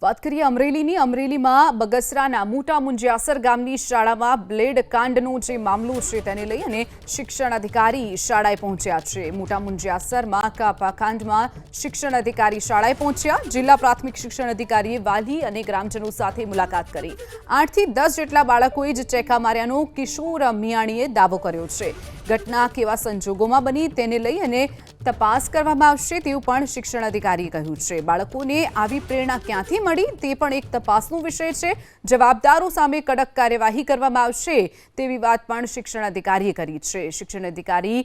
વાત કરીએ અમરેલીની અમરેલીમાં બગસરાના મોટા મુંજિયાસર ગામની શાળામાં બ્લેડ કાંડનો જે મામલો છે તેને લઈ અને શિક્ષણ અધિકારી શાળાએ પહોંચ્યા છે। મોટા મુંજિયાસરમાં કાપા કાંડમાં શિક્ષણ અધિકારી શાળાએ પહોંચ્યા। જિલ્લા પ્રાથમિક શિક્ષણ અધિકારીએ વાલી અને ગ્રામજનો સાથે મુલાકાત કરી। 8 થી 10 જેટલા બાળકોએ જ ચેકા માર્યાનો કિશોર મિયાણીએ દાવો કર્યો છે। ઘટના કેવા સંજોગોમાં બની તેને લઈ અને તપાસ કરવામાં આવશે તેવું પણ શિક્ષણ અધિકારીએ કહ્યું છે। બાળકોને આવી પ્રેરણા ક્યાંથી મળી તે પણ એક તપાસનો વિષય છે। જવાબદારો સામે કડક કાર્યવાહી કરવામાં આવશે તેવી વાત પણ શિક્ષણ અધિકારીએ કરી છે। શિક્ષણ અધિકારી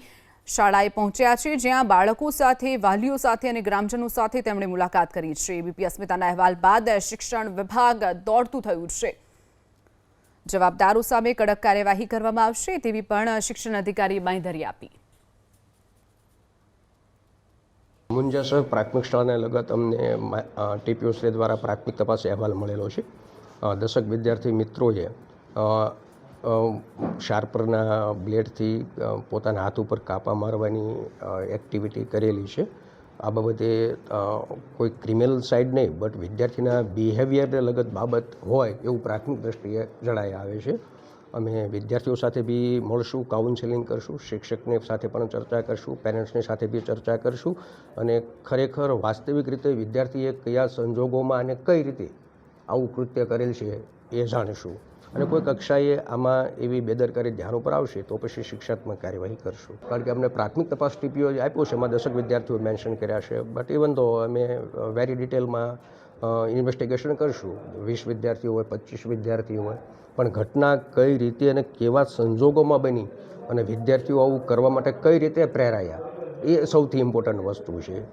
શાળાએ પહોંચ્યા છે જ્યાં બાળકો સાથે વાલીઓ સાથે અને ગ્રામજનો સાથે તેમણે મુલાકાત કરી છે। એબીપી અસ્મિતાના અહેવાલ બાદ શિક્ષણ વિભાગ દોડતું થયું છે। જવાબદારો સામે કડક કાર્યવાહી કરવામાં આવશે તેવી પણ શિક્ષણ અધિકારીએ બાંયધરી આપી। મુંજાસર પ્રાથમિક શાળાને લગત અમને ટીપીઓ શ્રી દ્વારા પ્રાથમિક તપાસ અહેવાલ મળેલો છે। 10 વિદ્યાર્થી મિત્રોએ શાર્પરના બ્લેડથી પોતાના હાથ ઉપર કાપા મારવાની એક્ટિવિટી કરેલી છે। આ બાબતે કોઈ ક્રિમિનલ સાઇડ નહીં બટ વિદ્યાર્થીના બિહેવિયરને લગત બાબત હોય એવું પ્રાથમિક દ્રષ્ટિએ જણાઈ આવે છે। અમે વિદ્યાર્થીઓ સાથે બી મળશું, કાઉન્સેલિંગ કરશું, શિક્ષકની સાથે પણ ચર્ચા કરશું, પેરેન્ટ્સની સાથે બી ચર્ચા કરશું અને ખરેખર વાસ્તવિક રીતે વિદ્યાર્થીએ કયા સંજોગોમાં અને કઈ રીતે આવું કૃત્ય કરેલ છે એ જાણીશું અને કોઈ કક્ષાએ આમાં એવી બેદરકારી ધ્યાન ઉપર આવશે તો પછી શિક્ષાત્મક કાર્યવાહી કરશું। કારણ કે અમને પ્રાથમિક તપાસ ટીપીઓ આપ્યો છે એમાં 10 વિદ્યાર્થીઓ મેન્શન કર્યા છે બટ ઇવન તો અમે વેરી ડિટેલમાં ઇન્વેસ્ટિગેશન કરશું। 20 વિદ્યાર્થીઓ હોય, 25 વિદ્યાર્થીઓ હોય, પણ ઘટના કઈ રીતે અને કેવા સંજોગોમાં બની અને વિદ્યાર્થીઓ આવું કરવા માટે કઈ રીતે પ્રેરાયા એ સૌથી ઇમ્પોર્ટન્ટ વસ્તુ છે।